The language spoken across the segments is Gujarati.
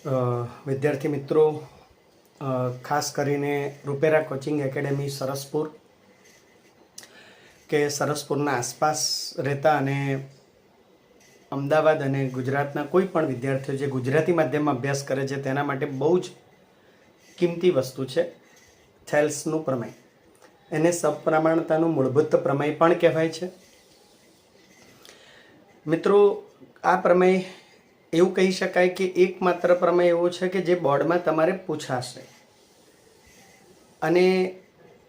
વિદ્યાર્થી મિત્રો, ખાસ કરીને રૂપેરા કોચિંગ એકેડેમી સરસપુર કે સરસપુરના આસપાસ રહેતા અને અમદાવાદ અને ગુજરાતના કોઈ પણ વિદ્યાર્થીઓ જે ગુજરાતી માધ્યમમાં અભ્યાસ કરે છે તેના માટે બહુ જ કિંમતી વસ્તુ છે થેલ્સનું પ્રમેય. એને સપ્રમાણતાનું મૂળભૂત પ્રમેય પણ કહેવાય છે. મિત્રો, આ પ્રમેય એવું કહી શકાય કે એકમાત્ર પ્રમેય એવો છે કે જે બોર્ડમાં તમારે પૂછાશે. અને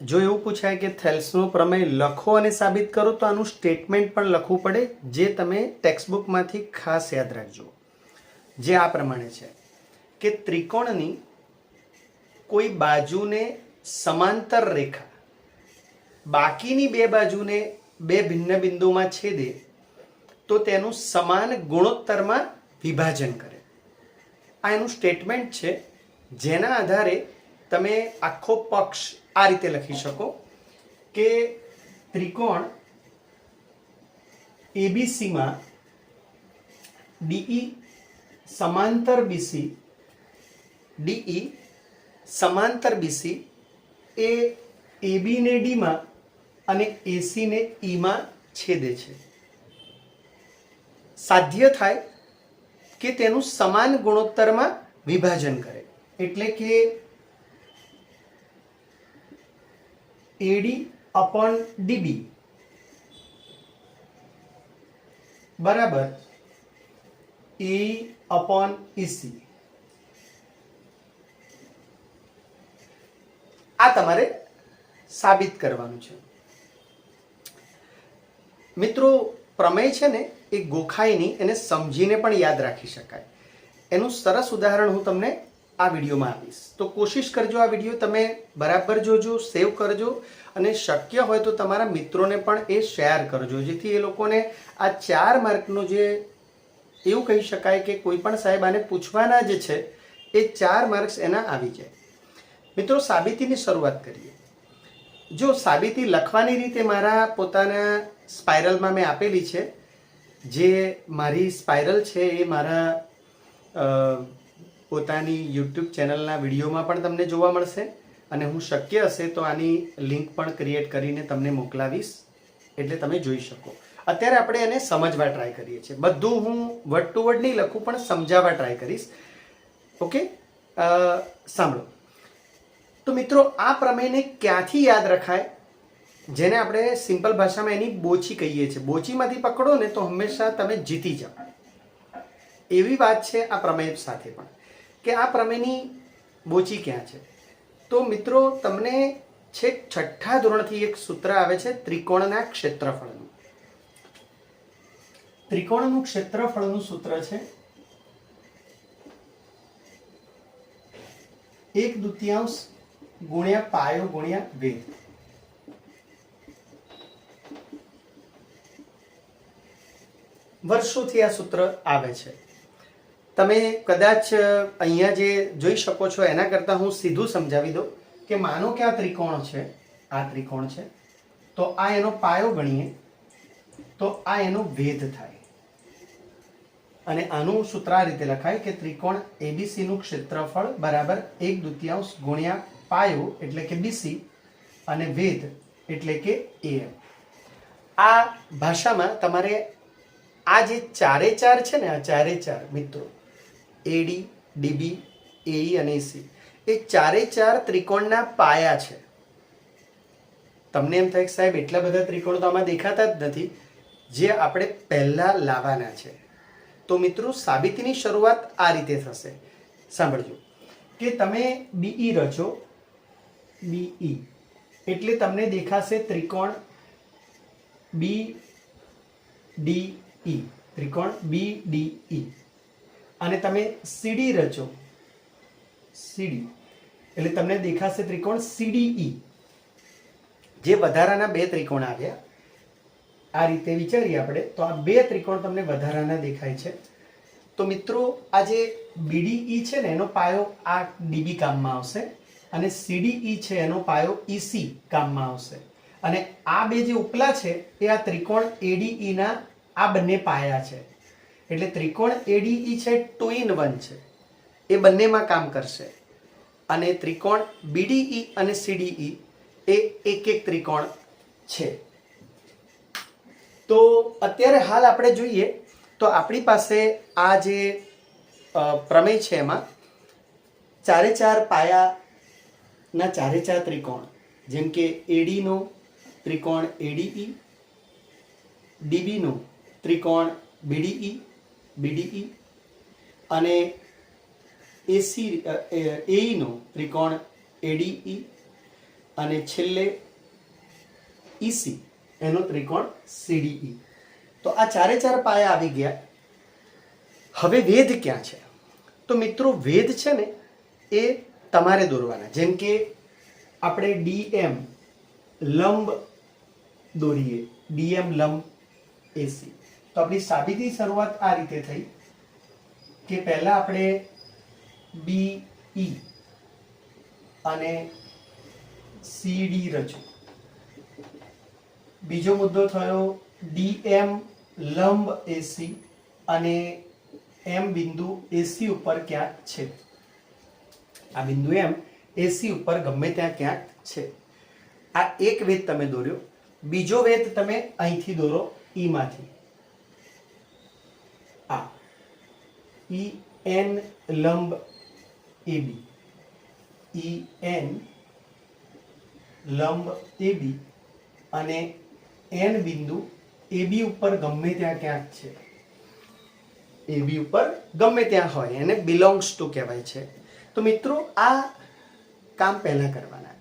જો એવું પૂછાય કે થેલ્સનો પ્રમેય લખો અને સાબિત કરો તો આનું સ્ટેટમેન્ટ પણ લખવું પડે, જે તમે ટેક્સ્ટબુકમાંથી ખાસ યાદ રાખજો. જે આ પ્રમાણે છે કે ત્રિકોણની કોઈ બાજુને સમાંતર રેખા બાકીની બે બાજુને બે ભિન્ન બિંદુમાં છેદે તો તેનું સમાન ગુણોત્તરમાં વિભાજન કરે. આ એનું સ્ટેટમેન્ટ છે, જેના આધારે તમે આખો પક્ષ આ રીતે લખી શકો કે ત્રિકોણ એબીસીમાં ડીઈ સમાંતર બીસી, ડીઈ સમાંતર બીસી એ એબી ને ડીમાં અને એસી ને ઈમાં છેદે છે. સાધ્ય થાય કે તેનું સમાન ગુણોત્તરમાં વિભાજન કરે, એટલે કે એડી અપોન ડીબી બરાબર એ અપોન ઈસી. આ તમારે સાબિત કરવાનું છે. મિત્રો, પ્રમેય છે ને એ ગોખાય નહીં, એને સમજીને પણ યાદ રાખી શકાય. એનું સરસ ઉદાહરણ હું તમને આ વિડીયોમાં આપીશ, તો કોશિશ કરજો આ વિડીયો તમે બરાબર જોજો, સેવ કરજો અને શક્ય હોય તો તમારા મિત્રોને પણ એ શેર કરજો, જેથી એ લોકોને આ 4 માર્કનું જે એવું કહી શકાય કે કોઈ પણ સાહેબ આને પૂછવાના જ છે એ 4 માર્ક્સ એના આવી જાય. મિત્રો, સાબિતીની શરૂઆત કરીએ. જો સાબિતી લખવાની રીતે મારા પોતાના સ્પાઇરલમાં મેં આપેલી છે, જે મારી સ્પાઇરલ છે એ મારા પોતાની યુટ્યુબ ચેનલના વિડીયોમાં પણ તમને જોવા મળશે, અને હું શક્ય હશે તો આની લિંક પણ ક્રિએટ કરીને તમને મોકલાવીશ, એટલે તમે જોઈ શકો. અત્યારે આપણે એને સમજવા ટ્રાય કરીએ છીએ. બધું હું વર્ડ ટુ વર્ડ નહીં લખું, પણ સમજાવવા ટ્રાય કરીશ. ઓકે, સાંભળો. તો મિત્રો, આ પ્રમેયને ક્યાંથી યાદ રખાય, જેને આપણે સિમ્પલ ભાષામાં એની બોચી કહીએ છીએ. બોચીમાંથી પકડો ને તો હંમેશા તમે જીતી જાઓ. એવી વાત છે આ પ્રમેય સાથે પણ, કે આ પ્રમેયની બોચી ક્યાં છે. તો મિત્રો, તમને છેક 6ઠ્ઠા ધોરણથી એક સૂત્ર આવે છે ત્રિકોણના ક્ષેત્રફળનું. ત્રિકોણનું ક્ષેત્રફળનું સૂત્ર છે 1/2 ગુણ્યા પાયો ગુણ્યા વેધ. વર્ષોથી આ સૂત્ર આવે છે. તમે કદાચ અહીંયા જે જોઈ શકો છો એના કરતાં હું સીધું સમજાવી દઉં કે માનો કે આ ત્રિકોણ છે, આ ત્રિકોણ છે, તો આ એનો પાયો ગણીએ તો આ એનો વેધ થાય. અને આનું સૂત્ર આ રીતે લખાય કે ત્રિકોણ એબીસી નું ક્ષેત્રફળ બરાબર 1/2 ગુણ્યા પાયો એટલે કે બીસી અને વેધ એટલે કે એમ. આ ભાષામાં તમારે આ જે 4 છે ને, આ 4 મિત્રો, એડી, ડીબી, એઈ અને એસી, એ 4 ત્રિકોણના પાયા છે. તમને એમ થાય કે સાહેબ એટલા બધા ત્રિકોણ તો આમાં દેખાતા જ નથી, જે આપણે પહેલા લાવવાના છે. તો મિત્રો, સાબિતીની શરૂઆત આ રીતે થશે. સાંભળજો કે તમે બીઈ રચો, બીઈ એટલે તમને દેખાશે ત્રિકોણ બી ડી ઈ, ત્રિકોણ બી ડી ઈ. અને તમે સીડી રચો, સીડી એટલે તમને દેખાશે ત્રિકોણ સીડીઈ. જે વધારાના 2 ત્રિકોણ આવ્યા, આ રીતે વિચારીએ આપણે, તો આ 2 ત્રિકોણ તમને વધારાના દેખાય છે. તો મિત્રો, આ જે બીડીઈ છે ને એનો પાયો આ ડીબી કામમાં આવશે, અને સીડીઈ છે એનો પાયો ઈસી કામમાં આવશે. અને આ 2 જે ઉપલા છે એ આ ત્રિકોણ એડીઈ ના આ બંને પાયા છે. એટલે ત્રિકોણ એડીઈ છે 2 in 1 છે. એ બંનેમાં કામ કરશે. અને ત્રિકોણ BDE અને CDE એ એક એક ત્રિકોણ છે. તો અત્યારે હાલ આપણે જોઈએ તો આપણી પાસે આ જે પ્રમેય છે એમાં ચારે ચાર પાયાના ચારે ચાર ત્રિકોણ, જેમ કે AD નો ત્રિકોણ ADE, DB નો ત્રિકોણ BDE અને AE નો ત્રિકોણ ADE અને છેલ્લે EC એનો ત્રિકોણ CDE. તો આ ચારે ચાર પાયા આવી ગયા. હવે વેધ ક્યાં છે? તો મિત્રો વેધ છે ને એ તમારે દોરવાના. જેમ કે આપણે DM લંબ દોરીએ, DM લંબ AC. તો આપણી સાબિતી શરૂઆત આ રીતે થઈ કે પહેલા આપણે BE અને CD રચ્યું. બીજો મુદ્દો થયો DM લંબ AC અને M બિંદુ AC ઉપર ક્યાંક છે. આ બિંદુ M AC ઉપર ગમે ત્યાં ક્યાંક છે. આ એક વેધ તમે દોર્યો. બીજો વેધ તમે અહીંથી દોરો, E માંથી. આ EN લંબ AB, EN લંબ AB અને N બિંદુ AB ઉપર ગમે ત્યાં ક્યાંક છે. AB ઉપર ગમે ત્યાં હોય એને બિલોંગ્સ ટુ કહેવાય છે. તો મિત્રો આ કામ પહેલા કરવાના.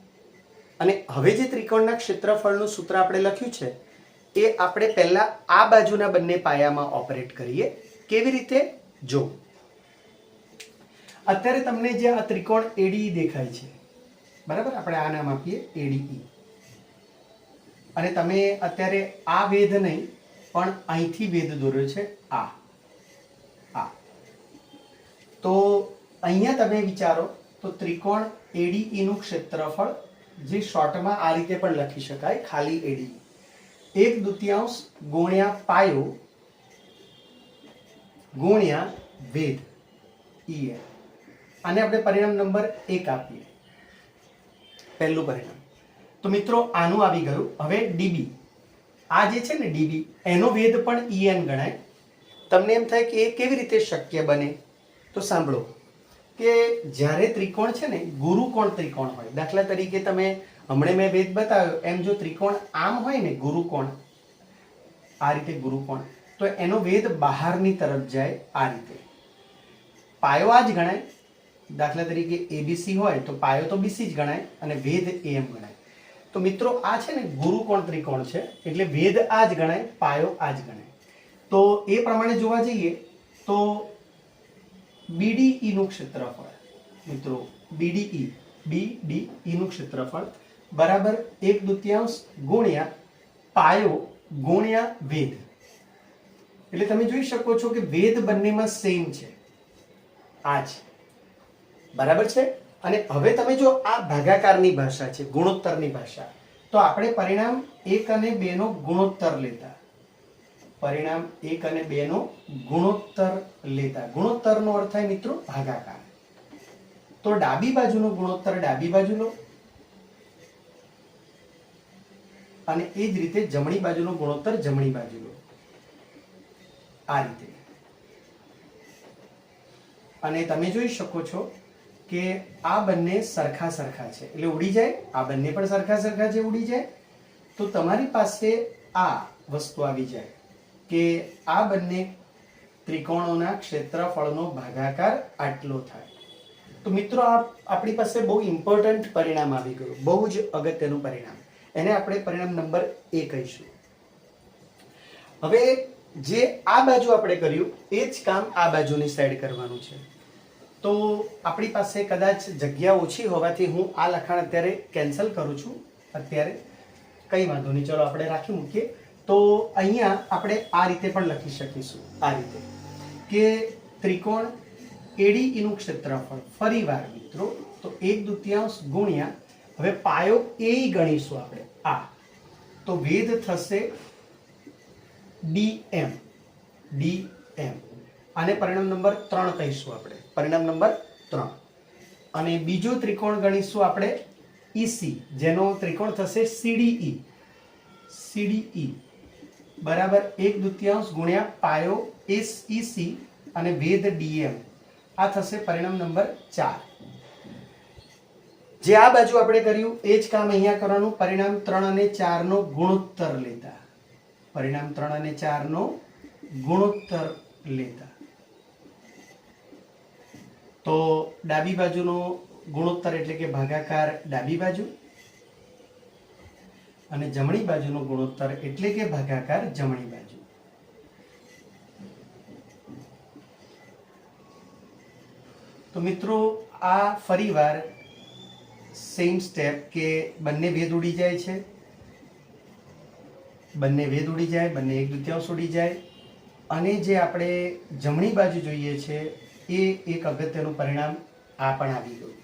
અને હવે જે ત્રિકોણના ક્ષેત્રફળનું સૂત્ર આપણે લખ્યું છે એ આપણે પહેલા આ બાજુના બંને પાયામાં ઓપરેટ કરીએ. કેવી રીતે? જો અત્યારે તમને જે આ ત્રિકોણ ADE દેખાય છે, બરાબર, આપણે આ નામ આપીએ ADE. અને તમે અત્યારે આ વેધ નહીં પણ અહીંથી વેધ દોર્યો છે, આ. તો અહીંયા તમે વિચારો તો ત્રિકોણ ADE નું ક્ષેત્રફળ, જે શોર્ટમાં આ રીતે પણ લખી શકાય, ખાલી ADE, 1/2 ગુણ્યા પાયો ગુણ્યા વેધ EN. આને આપણે પરિણામ નંબર 1 આપીએ, પહેલું પરિણામ. તો મિત્રો આનું આવી ગયું. હવે DB, આ જે છે ને DB, એનો વેધ પણ EN ગણાય. તમને એમ થાય કે એ કેવી રીતે શક્ય બને? તો સાંભળો કે જ્યારે ત્રિકોણ છે ને ગુરુકોણ ત્રિકોણ હોય, દાખલા તરીકે તમે હમણાં મેં વેધ બતાવ્યો એમ જો ત્રિકોણ આમ હોય ને ગુરુકોણ, આ રીતે ગુરુકોણ, તો એનો વેધ બહારની તરફ જાય આ રીતે. પાયો આ જ ગણાય. દાખલા તરીકે ABC હોય તો પાયો તો BC જ ગણાય અને વેધ AM ગણાય. તો મિત્રો આ છે ને ગુરુકોણ ત્રિકોણ છે એટલે વેધ આ જ ગણાય, પાયો આ જ ગણાય. તો એ પ્રમાણે જોવા જઈએ તો BDE નું ક્ષેત્રફળ, મિત્રો BDE નું ક્ષેત્રફળ બરાબર 1/2 ગુણ્યા પાયો ગુણ્યા વેધ. એટલે તમે જોઈ શકો છો કે વેધ બંનેમાં સેમ છે, આ છે, બરાબર છે. અને હવે તમે જો આ ભાગાકારની ભાષા છે, ગુણોત્તરની ભાષા, તો આપણે પરિણામ 1 અને 2 નો ગુણોત્તર લેતા. પરિણામ 1 અને 2 નો ગુણોત્તર લેતા. ગુણોત્તરનો અર્થ થાય મિત્રો ભાગાકાર. તો ડાબી બાજુનો ગુણોત્તર ડાબી બાજુ લો અને એ જ રીતે જમણી બાજુનો ગુણોત્તર જમણી બાજુ લો, આ રીતે. અને તમે જોઈ શકો છો કે આ બંને સરખા સરખા છે એટલે ઉડી જાય. આ બંને પણ સરખા સરખા છે, ઉડી જાય. તો તમારી પાસે આ વસ્તુ આવી જાય કે આ બંને ત્રિકોણોના ક્ષેત્રફળનો ભાગાકાર આટલો થાય. તો મિત્રો આ આપણી પાસે બહુ ઇમ્પોર્ટન્ટ પરિણામ આવી ગયું, બહુ જ અગત્યનું પરિણામ. એને આપણે પરિણામ નંબર 1 કહીશું. હવે જે આ બાજુ આપણે કર્યું એ જ કામ આ બાજુની સાઈડ કરવાનું છે. તો આપણી પાસે કદાચ જગ્યા ઓછી હોવાથી હું આ લખાણ અત્યારે કેન્સલ કરું છું. અત્યારે કંઈ વાંધો નહીં, ચલો આપણે રાખી મૂકીએ. તો અહીંયા આપણે આ રીતે પણ લખી શકીશું, આ રીતે કે ત્રિકોણ ADE નું ક્ષેત્રફળ, ફરીવાર મિત્રો, તો 1/2 ગુણ્યા, હવે પાયો એ ગણીશું આપણે, આ, તો વેધ થશે DM. આને પરિણામ નંબર 3 કહીશું આપણે, પરિણામ નંબર 3 અને બીજો ત્રિકોણ ગણીશું આપણે ઈસી, જેનો ત્રિકોણ થશે સીડીઈ. સીડીઈ બરાબર 1/2 ગુણ્યા પાયો ઈસી અને વેધ ડીએમ. આ થશે પરિણામ નંબર 4. જે આ બાજુ આપણે કર્યું એ જ કામ અહીંયા કરવાનું. પરિણામ 3 અને 4 નો ગુણોત્તર લેતા. પરિણામ 3 અને 4 નો ગુણોત્તર લેતા. તો ડાબી બાજુનો ગુણોત્તર એટલે કે ભાગાકાર ડાબી બાજુ અને જમણી બાજુનો ગુણોત્તર એટલે કે ભાગાકાર જમણી બાજુ. તો મિત્રો આ ફરીવાર સેમ સ્ટેપ કે બંને વેધ ઉડી જાય છે, બંને વેધ ઉડી જાય, બંને 1/2 ઉડી જાય અને જે આપણે જમણી બાજુ જોઈએ છે એ એક અગત્યનું પરિણામ આ પણ આવી ગયું.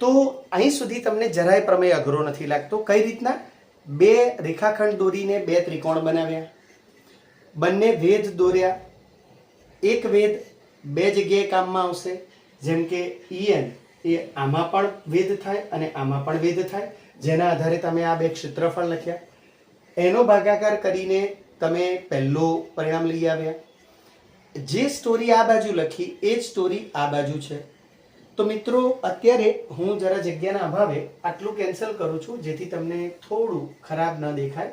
તો અહીં સુધી તમને જરાય પ્રમેય અઘરો નથી લાગતો. કઈ રીતના? બે રેખાખંડ દોરીને બે ત્રિકોણ બનાવ્યા, બંને વેધ દોર્યા. એક વેધ બે જગ્યાએ કામમાં આવશે, જેમ કે ઈએન એ આમાં પણ વેધ થાય અને આમાં પણ વેધ થાય, જેના આધારે તમે આ બે ક્ષેત્રફળ લખ્યા. એનો ભાગાકાર કરીને તમે પહેલું પરિણામ લઈ આવ્યા. જે સ્ટોરી આ બાજુ લખી એ જ સ્ટોરી આ બાજુ છે. તો મિત્રો અત્યારે હું જરા જગ્યાના અભાવે આટલું કેન્સલ કરું છું, જેથી તમને થોડું ખરાબ ન દેખાય.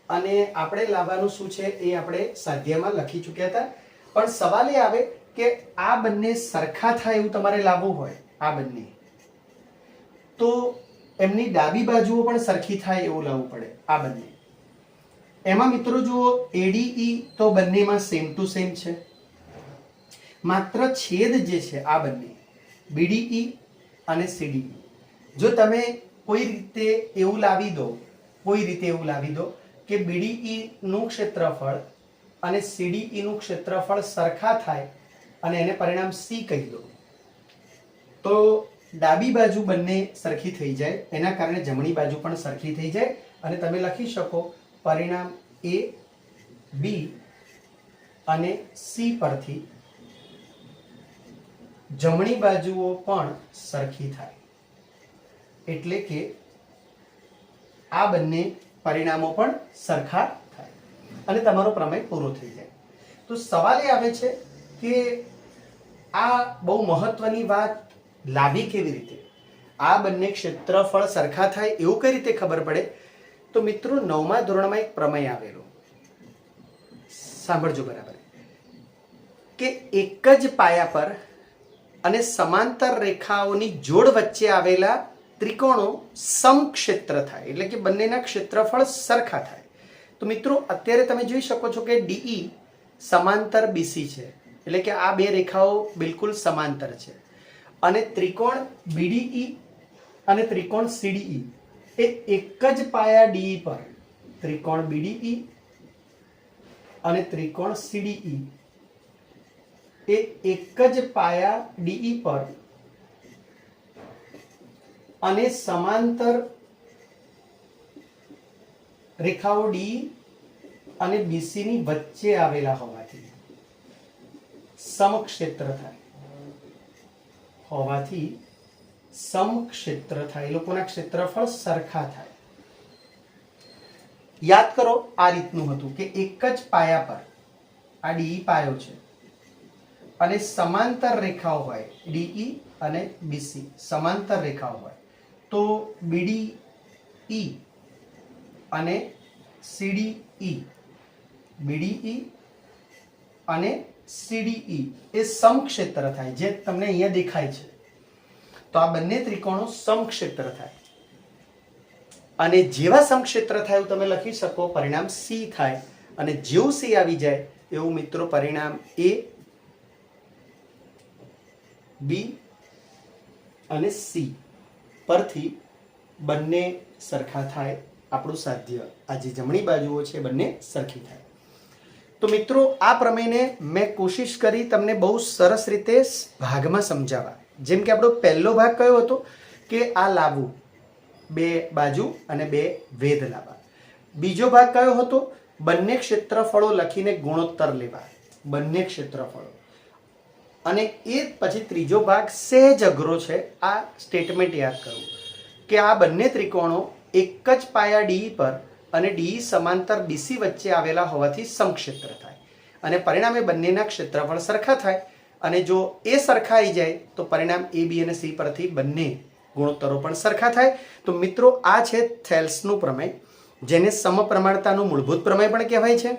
અને આપણે લાવવાનું શું છે એ આપણે સ્વાધ્યાયમાં લખી ચૂક્યા હતા. પણ સવાલ એ આવે કે આ બંને સરખા થાય એવું તમારે લાવવું હોય, આ બંને, તો એમની ડાબી બાજુઓ પણ સરખી થાય એવું લાવવું પડે. આ બંને એમાં મિત્રો જુઓ એડીઈ તો બંનેમાં સેમ ટુ સેમ છે. માત્ર છેદ જે છે આ બંને બીડીઈ અને સીડીઈ, જો તમે કોઈ રીતે એવું લાવી દો, કોઈ રીતે એવું લાવી દો કે બીડીઈ નું ક્ષેત્રફળ અને સીડીઈ નું ક્ષેત્રફળ સરખા થાય અને એને પરિણામ સી કહી દો, તો ડાબી બાજુ બંને સરખી થઈ જાય. એના કારણે જમણી બાજુ પણ સરખી થઈ જાય અને તમે લખી શકો પરિણામ એ બી અને સી પરથી જમણી બાજુઓ પણ સરખી થાય. એટલે કે આ બંને પરિણામો પણ સરખા થાય અને તમારો પ્રમેય પૂરો થઈ જાય. તો સવાલ એ આવે છે કે આ બહુ મહત્વની વાત લાવી કેવી રીતે? આ બંને ક્ષેત્રફળ સરખા થાય એવું કઈ રીતે ખબર પડે? તો મિત્રો 9મા ધોરણમાં એક પ્રમેય આવેલો, સાંભળજો બરાબર, કે એક જ પાયા પર અને સમાંતર રેખાઓની જોડ વચ્ચે આવેલા ત્રિકોણો સમક્ષેત્ર થાય, એટલે કે બંનેના ક્ષેત્રફળ સરખા થાય. તો મિત્રો અત્યારે તમે જોઈ શકો છો કે ડીઈ સમાંતર બીસી છે, એટલે કે આ બે રેખાઓ બિલકુલ સમાંતર છે. અને ત્રિકોણ બીડીઈ અને ત્રિકોણ સીડીઈ એ એક જ પાયા ડીઈ પર, ત્રિકોણ બીડીઈ અને ત્રિકોણ સીડીઈ એ એક જ પાયા ડીઈ પર અને સમાંતર રેખાઓ ડી અને બીસી ની વચ્ચે આવેલા હોવાથી સમક્ષેત્ર થાય. સમક્ષેત્ર થાય, એ લોકોના ક્ષેત્રફળ સરખા થાય. યાદ કરો આ રીતનું હતું કે એક જ પાયા પર, આ ડીઈ પાયો છે, અને સમાંતર રેખાઓ હોય, ડીઈ અને બીસી સમાંતર રેખાઓ હોય, તો બીડીઈ અને સીડીઈ, બીડીઈ અને સીડીઈ એ સમક્ષેત્ર થાય, જે તમને અહીંયા દેખાય છે. તો આ બંને ત્રિકોણો સમક્ષેત્ર થાય અને જેવા સમક્ષેત્ર થાય એવું તમે લખી શકો પરિણામ સી થાય. અને જેવું સી આવી જાય એવું મિત્રો પરિણામ એ, બી અને સી પરથી બંને સરખા થાય. આપણું સાધ્ય આ જે જમણી બાજુઓ છે બંને સરખી થાય. તો મિત્રો આ પ્રમેયને મેં કોશિશ કરી તમને બહુ સરસ રીતે ભાગમાં સમજાવવા. જેમ કે આપણો પહેલો ભાગ કયો હતો કે આ લાવવું, બે બાજુ અને બે વેધ લાવવા. બીજો ભાગ કયો હતો? બંને ક્ષેત્રફળો લખીને ગુણોત્તર લેવા, બંને ક્ષેત્રફળો. અને એ પછી ત્રીજો ભાગ સહેજ અઘરો છે, આ સ્ટેટમેન્ટ યાદ કરવું કે આ બંને ત્રિકોણો એક જ પાયા ડીઈ પર અને ડીઈ સમાંતર બીસી વચ્ચે આવેલા હોવાથી સમક્ષેત્ર થાય અને પરિણામે બંનેના ક્ષેત્રફળ સરખા થાય અને જો એ સરખા આવી જાય તો પરિણામ એ બી અને સી પરથી બંને ગુણોત્તરો પણ સરખા થાય. તો મિત્રો આ છે થેલ્સનું પ્રમેય, જેને સમપ્રમાણતાનું મૂળભૂત પ્રમેય પણ કહેવાય છે.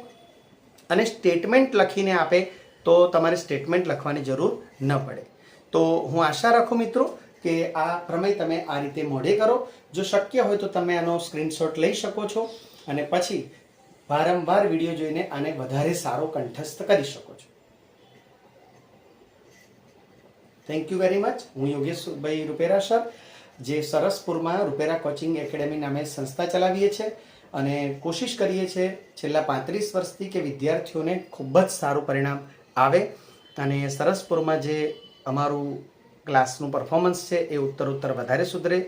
અને સ્ટેટમેન્ટ લખીને આપે તો તમારે સ્ટેટમેન્ટ લખવાની જરૂર ન પડે. તો હું આશા રાખું મિત્રો કે આ પ્રમેય તમે આ રીતે મોઢે કરો. જો શક્ય હોય તો તમે આનો સ્ક્રીનશોટ લઈ શકો છો અને પછી વારંવાર વિડીયો જોઈને આને વધારે સારો કંઠસ્થ કરી શકો છો. Thank you very much. હું યોગેશભાઈ રૂપેરા સર, જે સરસપુરમાં રૂપેરા કોચિંગ એકેડેમી નામે સંસ્થા ચલાવીએ છીએ અને કોશિશ કરીએ છીએ છેલ્લા 35 વર્ષથી કે વિદ્યાર્થીઓને ખૂબ જ સારું પરિણામ આવે અને સરસપુરમાં જે અમારું ક્લાસનું પરફોર્મન્સ છે એ ઉત્તરોત્તર વધારે સુધરે.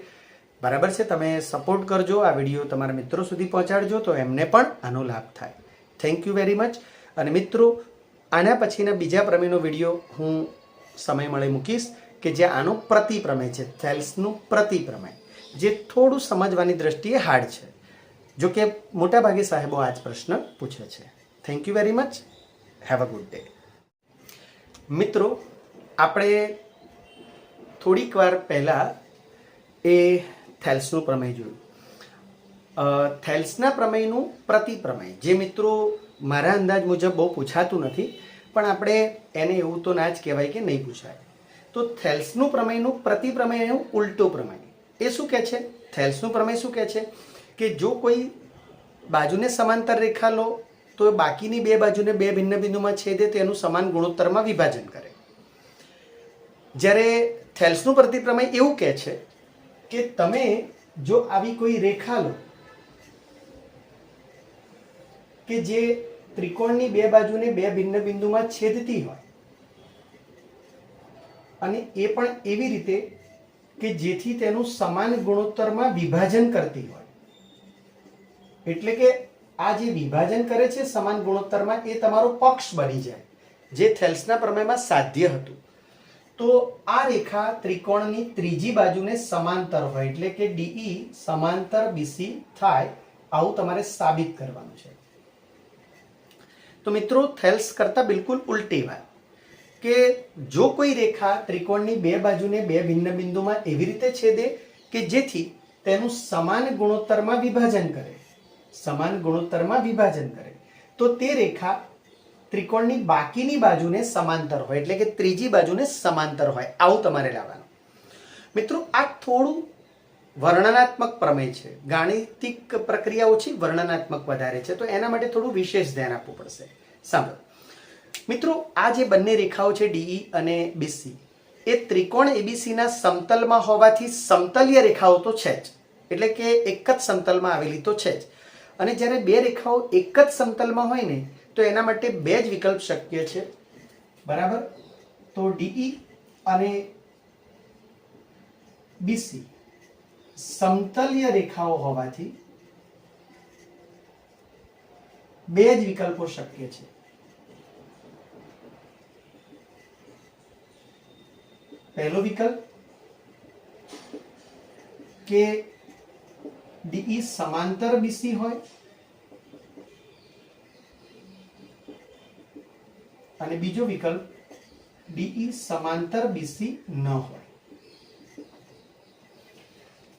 બરાબર છે? તમે સપોર્ટ કરજો, આ વિડીયો તમારા મિત્રો સુધી પહોંચાડજો તો એમને પણ આનો લાભ થાય. Thank you very much. અને મિત્રો આના પછીના બીજા પ્રમેયનો વિડીયો હું સમય મળે મૂકીશ કે જે આનો પ્રતિપ્રમેય છે, થેલ્સનું પ્રતિપ્રમેય, જે થોડું સમજવાની દ્રષ્ટિએ હાર્ડ છે. જો કે મોટાભાગે સાહેબો આ જ પ્રશ્ન પૂછે છે. Thank you very much. Have a good day. મિત્રો આપણે થોડીક વાર પહેલાં એ થેલ્સનું પ્રમેય જોયું. થેલ્સના પ્રમેયનું પ્રતિપ્રમેય, જે મિત્રો મારા અંદાજ મુજબ બહુ પૂછાતું નથી, પણ આપણે એને એવું તો ના જ કહેવાય કે નહીં પૂછાય. તો થેલ્સનું પ્રમેયનું પ્રતિપ્રમેયનું ઉલટો પ્રમેય એ શું કહે છે? થેલ્સનું પ્રમેય શું કહે છે કે જો કોઈ બાજુને સમાંતર રેખા લો તો બાકીની બે બાજુને બે ભિન્ન બિંદુમાં છેદે તેનું સમાન ગુણોત્તરમાં વિભાજન કરે. જ્યારે થેલ્સનું પ્રતિપ્રમેય એવું કહે છે કે તમે જો આવી કોઈ રેખા લો કે જે ત્રિકોણની બે બાજુને બે ભિન્ન બિંદુમાં છેદતી હોય અને એ પણ એવી રીતે કે જેથી તેનું સમાન ગુણોત્તરમાં વિભાજન કરતી હોય, એટલે કે આ જે વિભાજન કરે છે સમાન ગુણોત્તરમાં એ તમારો પક્ષ બની જાય, જે થેલ્સના પ્રમેયમાં સાધ્ય હતું. તો આ રેખા ત્રિકોણની ત્રીજી બાજુને સમાંતર હોય એટલે કે ડીઈ સમાંતર બીસી થાય, આવું તમારે સાબિત કરવાનું છે. તો મિત્રો થેલ્સ કરતા બિલકુલ ઉલટી વાત કે જો કોઈ રેખા ત્રિકોણની બે બાજુને બે ભિન્ન બિંદુમાં એવી રીતે છેદે કે જેથી તેનું સમાન ગુણોત્તરમાં વિભાજન કરે, સમાન ગુણોત્તરમાં વિભાજન કરે, તો તે રેખા ત્રિકોણની બાકીની બાજુને સમાંતર હોય એટલે કે ત્રીજી બાજુને સમાંતર હોય, આવું તમારે લાવવાનું. મિત્રો આ થોડું વર્ણનાત્મક પ્રમેય છે, ગાણિતિક પ્રક્રિયા ઓછી, વર્ણનાત્મક વધારે છે, તો એના માટે થોડું વિશેષ ધ્યાન આપવું પડશે. સાંભળો મિત્રો, આ જે બંને રેખાઓ છે ડીઈ અને બીસી એ ત્રિકોણ એબીસીના સમતલમાં હોવાથી સમતલીય રેખાઓ તો છે જ, એટલે કે એક જ સમતલમાં આવેલી તો છે જ. અને જ્યારે બે રેખાઓ એક જ સમતલમાં હોય ને તો એના માટે બે જ વિકલ્પ શક્ય છે. બરાબર? તો ડીઈ અને બીસી સમતલીય રેખાઓ હોવાથી બે જ વિકલ્પો શક્ય છે. પહેલો વિકલ્પ કે ડીઈ સમાંતર બીસી હોય અને બીજો વિકલ્પ ડીઈ સમાંતર બીસી ન હોય.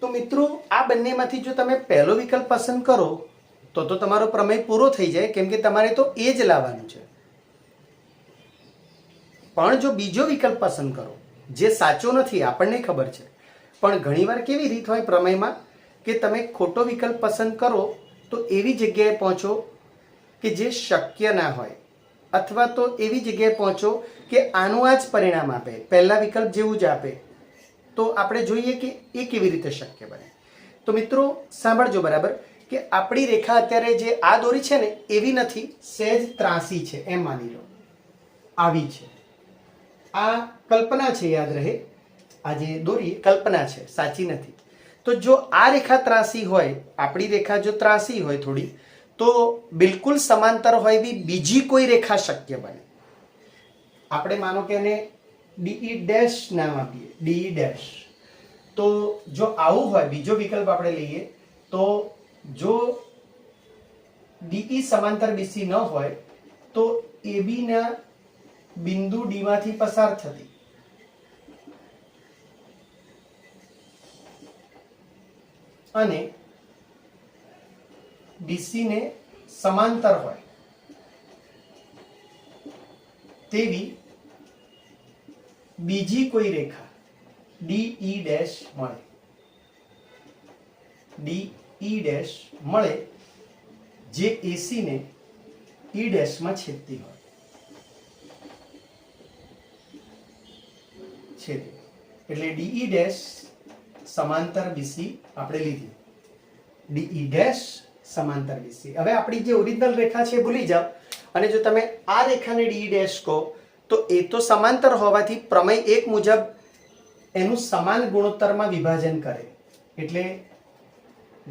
તો મિત્રો આ બંનેમાંથી જો તમે પહેલો વિકલ્પ પસંદ કરો તો તમારો પ્રમેય પૂરો થઈ જાય, કેમ કે તમારે તો એ જ લાવવાનું છે. પણ જો બીજો વિકલ્પ પસંદ કરો જે સાચો નથી, આપણને ખબર છે, પણ ઘણીવાર કેવી રીત હોય પ્રમેયમાં કે તમે ખોટો વિકલ્પ પસંદ કરો તો એવી જગ્યાએ પહોંચો કે જે શક્ય ના હોય, અથવા તો એવી જગ્યાએ પહોંચો કે આનું આ જ પરિણામ આપે, પહેલા વિકલ્પ જેવું જ આપે. તો આપણે જોઈએ કે એ કેવી રીતે શક્ય બને. તો મિત્રો સાંભળજો બરાબર કે આપણી રેખા અત્યારે જે આ દોરી છે ને એવી નથી, સહેજ ત્રાસી છે, એમ માની લો આવી છે. આ કલ્પના છે, યાદ રહે, આ જે દોરી કલ્પના છે, સાચી નથી. તો જો આ રેખા ત્રાસી હોય, આપણી રેખા જો ત્રાસી હોય થોડી, તો બિલકુલ સમાંતર હોય એવી બીજી કોઈ રેખા શક્ય બને. આપણે માનો કે એને ડીઈ ડેશ નામ આપીએ, ડીઈ ડેશ. તો જો આવું હોય, બીજો વિકલ્પ આપણે લઈએ તો જો ડીઈ સમાંતર બીસી ન હોય તો એબી ના બિંદુ ડી માંથી પસાર થતી અને બીસી ને સમાંતર હોય તેવી બીજી કોઈ રેખા ડીઈ ડેશ મળે, ડીઈ ડેશ મળે જે એસી ને ઈ ડેશ માં છેદતી હોય, છેદે. એટલે ડીઈ ડેશ સમાંતર બીસી આપણે લીધી, ડીઈ ડેશ સમાંતર બીસી. હવે આપણી જે ઓરિજિનલ રેખા છે એ ભૂલી જાઓ અને જો તમે આ રેખાને ડીઈ ડેશ કહો તો એ તો સમાંતર હોવાથી પ્રમેય એક મુજબ એનું સમાન ગુણોત્તરમાં વિભાજન કરે. એટલે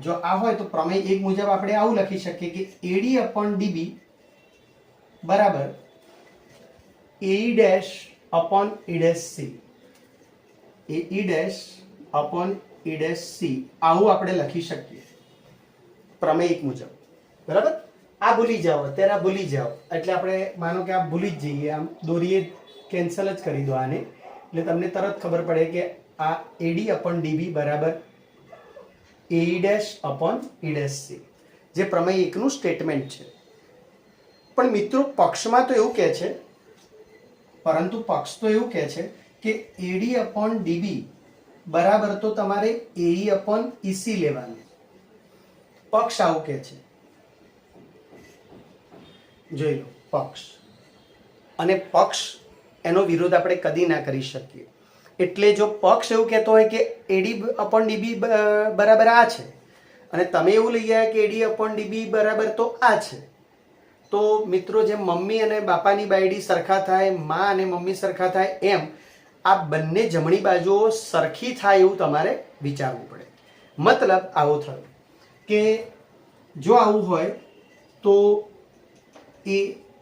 જો આ હોય તો પ્રમેય એક મુજબ આપણે આવું લખી શકીએ કે એડી અપોન ડીબી બરાબર AE dash upon E dash C, AE dash upon E dash C, આવું આપણે લખી શકીએ પ્રમેય એક મુજબ. બરાબર, આ ભૂલી જાઓ, અત્યારે આ ભૂલી જાઓ. એટલે આપણે માનો કે આ ભૂલી જ જઈએ, આમ દોરીએ કેન્સલ જ કરી દો આને, એટલે તમને તરત ખબર પડે કે આ એડી અપોન ડીબી બરાબર AE dash upon E dash C, જે પ્રમેય એકનું સ્ટેટમેન્ટ છે. પણ મિત્રો પક્ષમાં તો એવું કહે છે, પરંતુ પક્ષ તો એવું કહે છે કે એડી અપોન ડીબી બરાબર તો તમારે એઈ અપોન ઈસી લેવાનું. પક્ષ આવું કહે છે, જોઈ લો પક્ષ. અને પક્ષ એનો વિરોધ આપણે કદી ના કરી શકીએ. એટલે જો પક્ષ એવું કહેતો હોય કે એડી અપોન ડીબી બરાબર આ છે અને તમે એવું લઈ આવ્યા કે એડી અપોન ડીબી બરાબર તો આ છે, તો મિત્રો જેમ મમ્મી અને બાપાની બાયડી સરખા થાય, માં અને મમ્મી સરખા થાય, એમ આ બંને જમણી બાજુઓ સરખી થાય એવું તમારે વિચારવું પડે. મતલબ આવો થયો કે જો આવું હોય તો A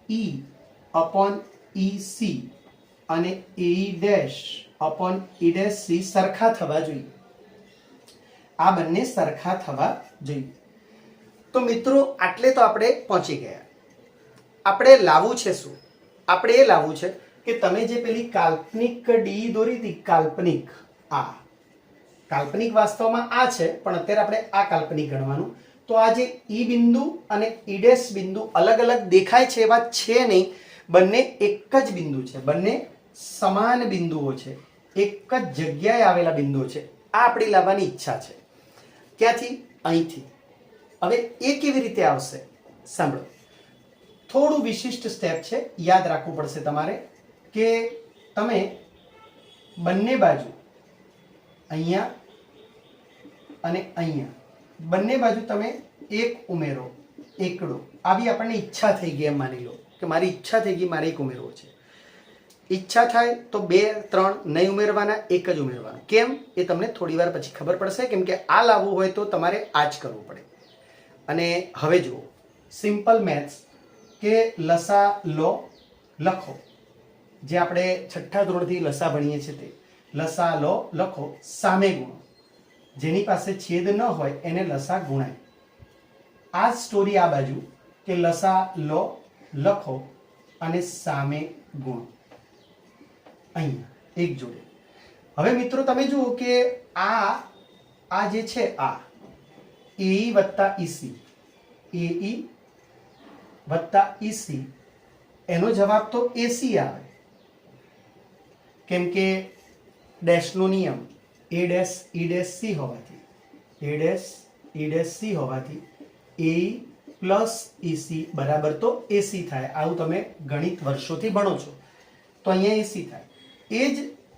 E upon E C અને એઈ dash upon E dash C સરખા થવા જોઈએ. આ બંને સરખા થવા જોઈએ. તો મિત્રો આટલે તો આપણે પહોંચી ગયા. આપણે લાવવું છે શું? આપણે એ લાવવું છે કે તમે જે પેલી કાલ્પનિક ડી દોરી હતી, કાલ્પનિક, આ કાલ્પનિક વાસ્તવમાં આ છે પણ અત્યારે આપણે આ કાલ્પનિક ગણવાનું. તો આ જે ઈ બિંદુ અને ઈ ડેશ બિંદુ અલગ અલગ દેખાય છે એવા છે નહીં, બંને એક જ બિંદુ છે, બંને સમાન બિંદુઓ છે, એક જ જગ્યાએ આવેલા બિંદુઓ છે. આ આપણી લાવવાની ઈચ્છા છે. ક્યાંથી? અહીંથી. હવે એ કેવી રીતે આવશે? સાંભળો, થોડું વિશિષ્ટ સ્ટેપ છે, યાદ રાખવું પડશે તમારે કે તમે બંને બાજુ અહીંયા અને અહીંયા બંને બાજુ તમે એક ઉમેરો, એકડો. આવી આપણને ઈચ્છા થઈ ગઈ, એમ માની લો કે મારી ઈચ્છા થઈ ગઈ, મારે એક ઉમેરવો છે. ઈચ્છા થાય તો 2 3 નહીં ઉમેરવાના, એક જ ઉમેરવાનું. કેમ એ તમને થોડી વાર પછી ખબર પડશે, કેમ કે આ લાવવું હોય તો તમારે આ જ કરવું પડે. અને હવે જુઓ સિમ્પલ મેથ્સ કે લસા લો લખો, જે આપણે છઠ્ઠા ધોરણથી લસા ભણીએ છીએ તે લસા લો લખો, સામે ગુણો. જેની પાસે છેદ ન હોય એને લસા ગુણાય. આ સ્ટોરી આ બાજુ કે લસા લો લખો અને સામે ગુણો અહીંયા એક જોડે. હવે મિત્રો તમે જુઓ કે આ જે છે આ એઈ વત્તા ઈસી, એઈ વત્તા ઈસી, એનો જવાબ તો એસી આવે, કેમ કે ડેશનો નિયમ A dash E dash C હોવાથી, A dash E dash C હોવાથી એ પ્લસ ઈસી બરાબર તો એસી થાય. આવું તમે ગણિત વર્ષોથી ભણો છો, તો અહીંયા એસી થાય. એ જ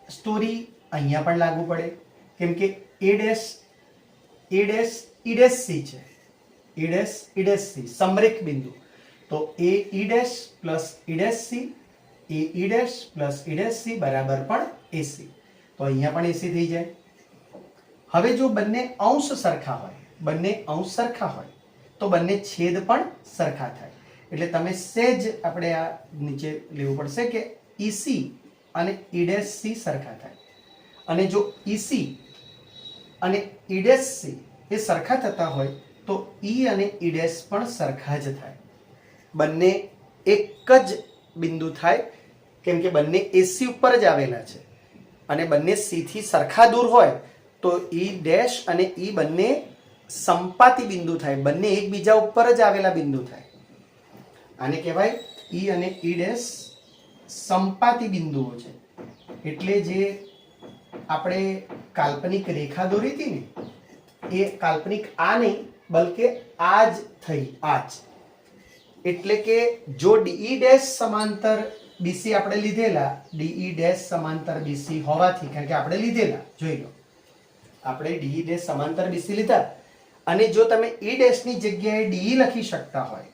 સ્ટોરી અહીંયા પણ લાગુ પડે, કેમ કે A dash E dash C છે, ઈ ડેશ સી સમરેખ બિંદુ, તો A E dash plus E dash C, A E dash plus E dash C બરાબર પણ એસી. તો અહીંયા પણ એસી થઈ જાય. હવે જો બંને અંશ સરખા હોય, બંને અંશ સરખા હોય તો બંને છેદ પણ સરખા થાય. એટલે તમે સહેજ આપણે આ નીચે લેવું પડશે કે ઈસી અને E' સરખા થાય, અને જો EC અને E' એ સરખા થતા હોય તો E અને E' પણ સરખા જ થાય. બંને એક જ બિંદુ થાય, કેમ કે બંને AC ઉપર જ આવેલા છે અને બંને C થી સરખા દૂર હોય તો E' અને E બંને સંપાતી બિંદુ થાય, બંને એકબીજા ઉપર જ આવેલા બિંદુ થાય. આને કહેવાય E અને E' સંપાતી બિંદુઓ છે. એટલે જે આપણે કાલ્પનિક રેખા દોરી હતી ને, એ કાલ્પનિક આ નહીં બલકે આ જ થઈ, આ જ. એટલે કે જો DE' સમાંતર BC આપણે લીધેલા, DE' સમાંતર BC હોવાથી, કારણ કે આપણે લીધેલા, જોઈ લો, આપણે DE' સમાંતર BC લીધા, અને જો તમે E' ની જગ્યાએ DE લખી શકતા હોય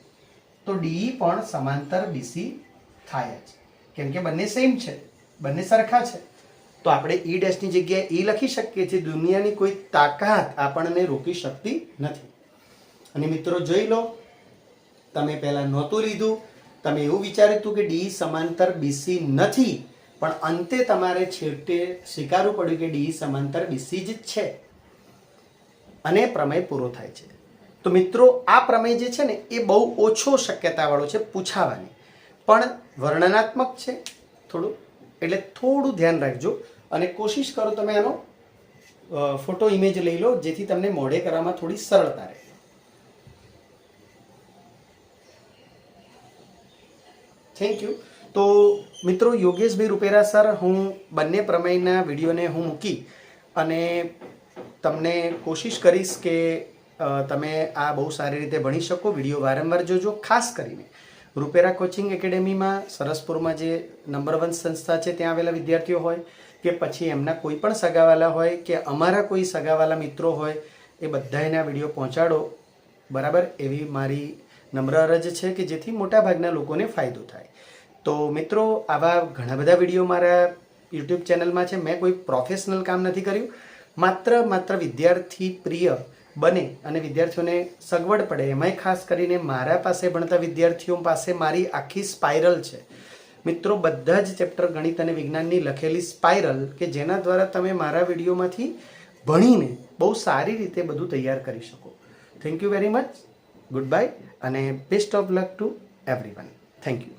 તો DE પણ સમાંતર BC થાય જ, કેમ કે બંને સેમ છે, બંને સરખા છે. તો આપણે E' ની જગ્યાએ E લખી શકીએ છીએ. દુનિયાની કોઈ તાકાત આપણને રોકી શકતી નથી. અને મિત્રો જોઈ લો, તમે પહેલા નહોતું લીધું, તમે એવું વિચાર્યું હતું કે DE સમાંતર BC નથી, પણ અંતે તમારે છેવટે સ્વીકારવું પડ્યું કે DE સમાંતર BC જ છે, અને પ્રમેય પૂરો થાય છે. તો મિત્રો આ પ્રમેય જે છે ને એ બહુ ઓછો શક્યતાવાળો છે પૂછાવાની, પણ વર્ણનાત્મક છે થોડું, એટલે થોડું ધ્યાન રાખજો અને કોશિશ કરો તમે આનો ફોટો ઇમેજ લઈ લો, જેથી તમને મોઢે કરવામાં થોડી સરળતા રહે. Thank you. તો મિત્રો, યોગેશભાઈ રૂપેરા સર, હું બંને પ્રમેયના વિડીયોને હું મૂકી અને તમને કોશિશ કરીશ કે તમે આ બહુ સારી રીતે ભણી શકો. વિડીયો વારંવાર જોજો. ખાસ કરીને રૂપેરા કોચિંગ એકેડેમીમાં સરસપુરમાં જે નંબર 1 સંસ્થા છે ત્યાં આવેલા વિદ્યાર્થીઓ હોય કે પછી એમના કોઈ પણ સગાવાલા હોય કે અમારા કોઈ સગાવાલા મિત્રો હોય, એ બધાયના વિડીયો પહોંચાડો, બરાબર, એવી મારી નમ્ર અરજ છે કે જેથી મોટાભાગના લોકોને ફાયદો થાય. તો મિત્રો, આવા ઘણા બધા વિડીયો મારા યુટ્યુબ ચેનલમાં છે. મેં કોઈ પ્રોફેશનલ કામ નથી કર્યું, માત્ર વિદ્યાર્થી પ્રિય બને અને વિદ્યાર્થીઓને સગવડ પડે, એમાંય ખાસ કરીને મારા પાસે ભણતા વિદ્યાર્થીઓ પાસે મારી આખી સ્પાઇરલ છે મિત્રો. બધા જ ચેપ્ટર ગણિત અને વિજ્ઞાનની લખેલી સ્પાઇરલ, કે જેના દ્વારા તમે મારા વિડીયોમાંથી ભણીને બહુ સારી રીતે બધું તૈયાર કરી શકો. Thank you very much. Goodbye અને best of luck to everyone. Thank you.